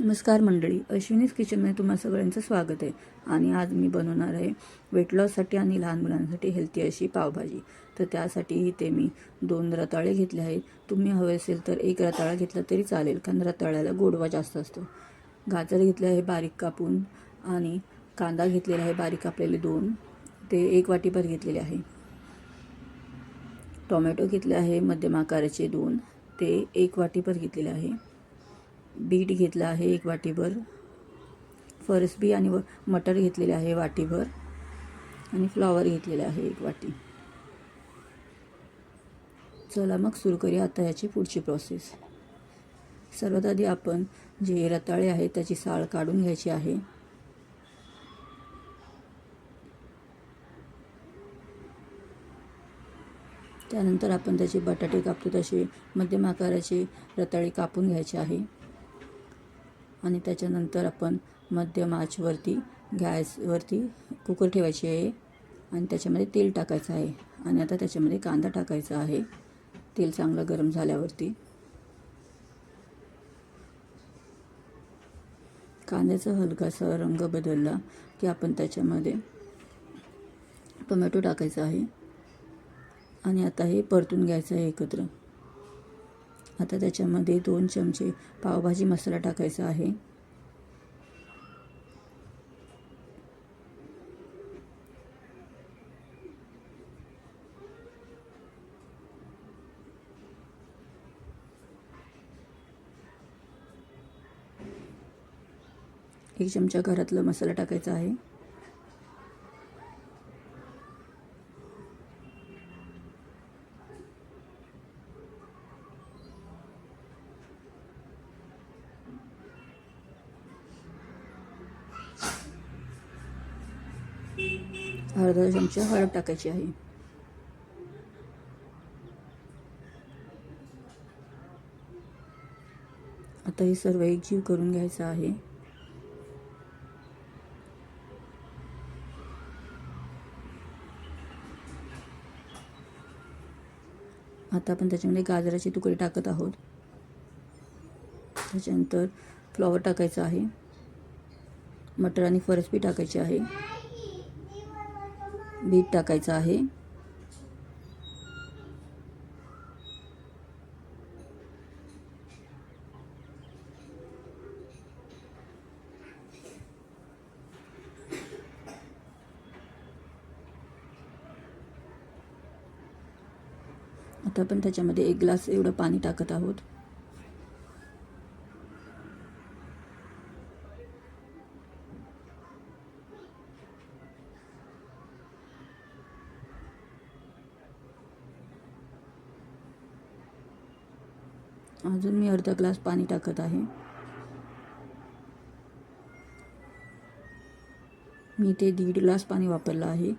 नमस्कार मंडळी, अश्विनीज किचनमध्ये तुम्हा सगळ्यांचं स्वागत आहे. आणि आज मी बनवणार आहे वेट लॉससाठी आणि लहान मुलांसाठी हेल्थी अशी पावभाजी. तर त्यासाठी इथे मी 2 रताळे घेतले आहेत. तुम्ही हवे असेल तर 1 रताळा घेतला तरी चालेल, कारण रताळ्याला गोडवा जास्त असतो. गाजर घेतले आहे बारीक कापून, आणि कांदा घेतलेला आहे बारीक कापलेले 2, ते 1 वाटीभर घेतलेले आहे. टोमॅटो घेतले आहे मध्यम आकाराचे 2, ते 1 वाटीभर घेतलेले आहे. बीट घेतला आहे 1 वाटीभर, फरसबी आणि मटर घेतलेले आहे वाटीभर, आणि फ्लॉवर घेतलेले आहे 1 वाटी. चला मग सुरू करूया आता याची पुढची प्रोसेस. सर्वात आधी आपण जे रताळे आहे त्याची साल काढून घ्यायची आहे. त्यानंतर आपण त्याचे बटाटे कापतो तसे मध्यम आकाराचे रताळे कापून घ्यायचे आहे. आणि त्याच्यानंतर आपण मध्यम आचवरती गॅसवरती कुकर ठेवायची आहे, आणि त्याच्यामध्ये तेल टाकायचं आहे. आणि आता त्याच्यामध्ये कांदा टाकायचा आहे. तेल चांगलं गरम झाल्यावरती कांद्याचा हलकासा रंग बदलला की आपण त्याच्यामध्ये टोमॅटो टाकायचा आहे. आणि आता हे परतून घ्यायचं आहे एकत्र. आता त्याच्यामध्ये 2 चमचे पावभाजी मसाला टाकायचा आहे. एक चमचा घरातला मसाला टाकायचा आहे. अर्धा चमचा हळद टाकायची आहे. आता हे सर्व एकजीव करून घ्यायचं आहे. आता आपण त्याच्यामध्ये गाजराचे तुकडे टाकत आहोत. त्याच्यानंतर फ्लॉवर टाकायचं आहे, मटर आणि फरसबी टाकायची आहे, बीट टाकायचं आहे, आता आपण त्याच्यामध्ये 1 ग्लास एवढं पाणी टाकत आहोत. अजून मी अर्धा ग्लास पाणी टाकत आहे. मी ते 1.5 ग्लास पाणी वापरलं आहे.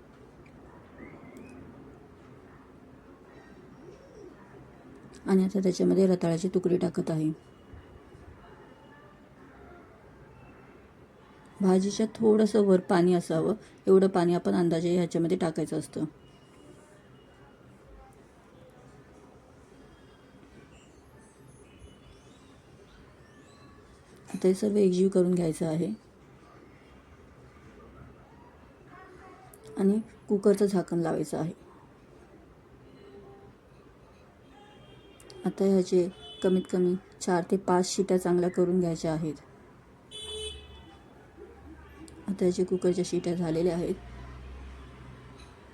आणि आता त्याच्यामध्ये रताळ्याचे तुकडे टाकत आहे. भाजीच्या थोडंसं वर पाणी असावं एवढं पाणी आपण अंदाजे ह्याच्यामध्ये टाकायचं असतं. आता हे सर्व एकजीव करून घ्यायचं आहे. आणि कुकरचं झाकण लावायचं आहे. आता ह्याचे कमीत कमी 4 ते 5 शिट्या चांगल्या करून घ्यायच्या आहेत. आता ह्याचे कुकरच्या शिट्या झालेल्या आहेत.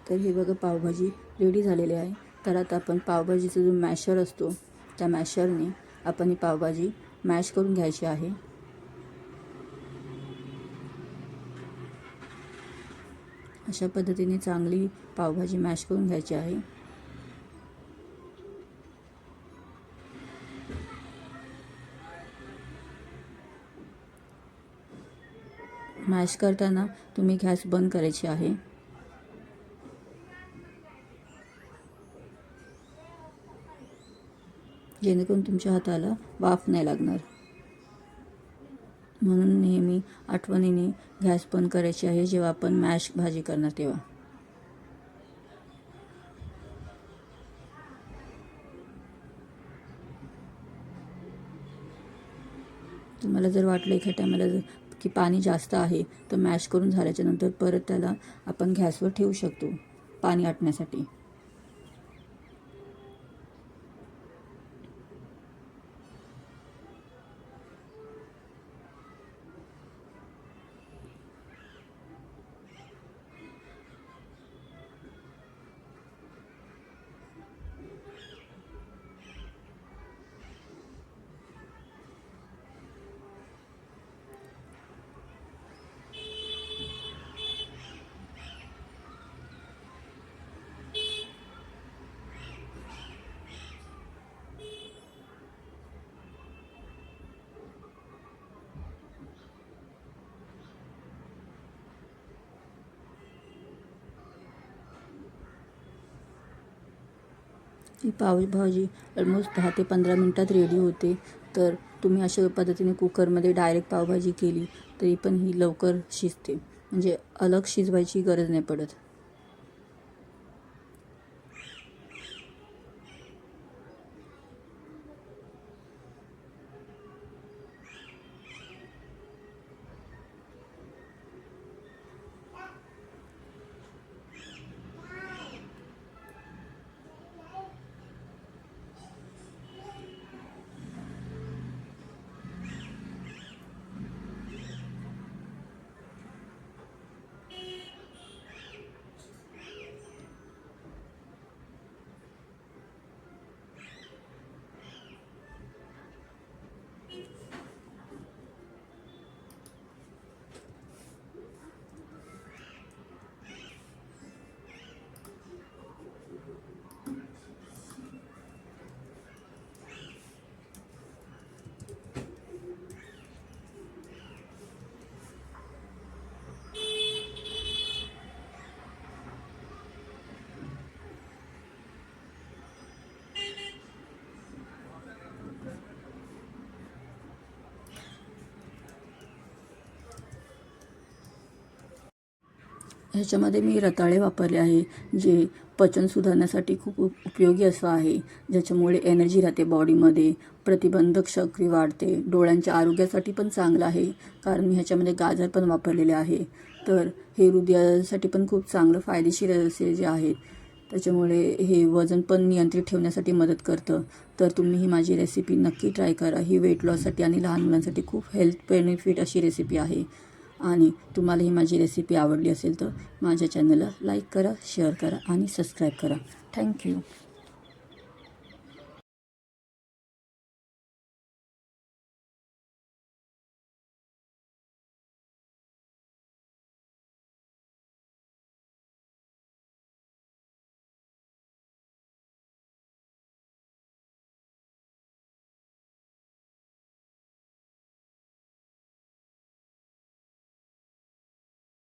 तर हे बघा पावभाजी रेडी झालेली आहे. तर आता आपण पावभाजीचा जो मॅशर असतो त्या मॅशरने आपण ही पावभाजी मॅश करून घ्यायची आहे. अशा पद्धतीने चांगली पावभाजी मॅश करून घ्यायची आहे. मॅश करताना तुम्ही गॅस बंद करायची आहे. जेणेकरून तुमच्या हाताला वाफ नाही लागणार. म्हणून नेहमी आठवणीने गॅस बंद करायची आहे जेव्हा आपण मॅश भाजी करणार तेव्हा. तुम्हाला जर वाटलं एखाद्या टायमाला की पाणी जास्त आहे तर मॅश करून झाल्याच्या नंतर परत त्याला आपण गॅसवर ठेवू शकतो पाणी आटण्यासाठी. ही पावभाजी ऑलमोस्ट 10 ते 15 मिनटात रेडी होते. तर तुम्ही अशा पद्धतीने कुकरमध्ये डायरेक्ट पावभाजी केली तरी पण ही लवकर शिजते, म्हणजे अलग शिजवायची गरज नाही पडत. ह्याच्यामध्ये मी रताळे वापरले आहे, जे पचन सुधारण्यासाठी खूप उपयोगी असं आहे, ज्याच्यामुळे एनर्जी राहते बॉडीमध्ये, प्रतिबंधक शक्ती वाढते, डोळ्यांच्या आरोग्यासाठी पण चांगलं आहे, कारण मी ह्याच्यामध्ये गाजर पण वापरलेले आहे. तर हे हृदयासाठी पण खूप चांगलं फायदेशीर असे जे आहेत, त्याच्यामुळे हे वजन पण नियंत्रित ठेवण्यासाठी मदत करतं. तर तुम्ही ही माझी रेसिपी नक्की ट्राय करा. ही वेट लॉससाठी आणि लहान मुलांसाठी खूप हेल्थ बेनिफिट अशी रेसिपी आहे. आणि तुम्हाला ही माझी रेसिपी आवडली असेल तर माझ्या चॅनलला लाईक करा, शेअर करा आणि सबस्क्राईब करा. थँक्यू.